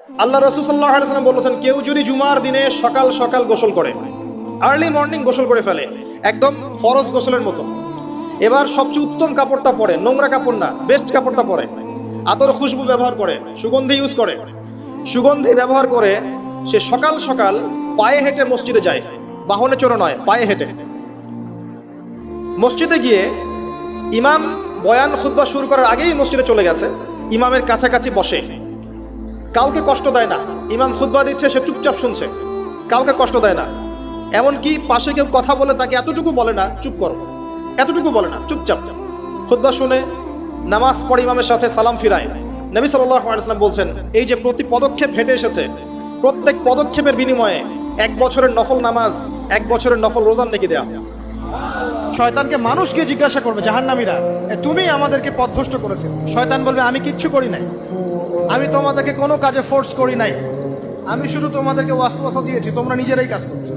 আল্লাহ রাসূল সাল্লাল্লাহু আলাইহি ওয়াসাল্লাম বলেছেন, কেউ যদি জুমার দিনে সকাল সকাল গোসল করে, আর্লি মর্নিং গোসল করে ফেলে, একদম ফরজ গোসলের মতো, এবার সবচেয়ে উত্তম কাপড়টা পরে, নোংরা কাপড় না, বেস্ট কাপড়টা পরে, আতর খুশবু ব্যবহার করে, সুগন্ধি ইউজ করে, সুগন্ধি ব্যবহার করে সে সকাল সকাল পায়ে হেঁটে মসজিদে যায়, বাহনে চড়ে নয়, পায়ে হেঁটে মসজিদে গিয়ে ইমাম বয়ান খুতবা শুরু করার আগেই মসজিদে চলে গেছে, ইমামের কাছাকাছি বসে, কাউকে কষ্ট দেয় না, ইমাম খুতবা দিচ্ছে সে চুপচাপ শুনছে, কাউকে কষ্ট দেয় না, এমনকি পাশে কেউ কথা বলে তাকে এতটুকু বলে না চুপ করো, এতটুকু বলে না, চুপচাপ খুতবা শুনে নামাজ পড়ে ইমামের সাথে সালাম ফিরায়। নবী সাল্লাল্লাহু আলাইহি ওয়াসাল্লাম বলছেন, এই যে প্রতি পদক্ষেপ হেঁটে এসেছে, প্রত্যেক পদক্ষেপের বিনিময়ে 1 বছরের নফল নামাজ, 1 বছরের নফল রোজার নেকি দেয়া। শয়তানকে মানুষ গিয়ে জিজ্ঞাসা করবে, জাহান্নামীরা, তুমি আমাদেরকে পথভ্রষ্ট করেছে। শয়তান বলবে, আমি কিচ্ছু করি নাই, আমি তোমাদেরকে কোনো কাজে ফোর্স করি নাই, আমি শুধু তোমাদেরকে ওয়াসওয়াসা দিয়েছি, তোমরা নিজেরাই কাজ করছো।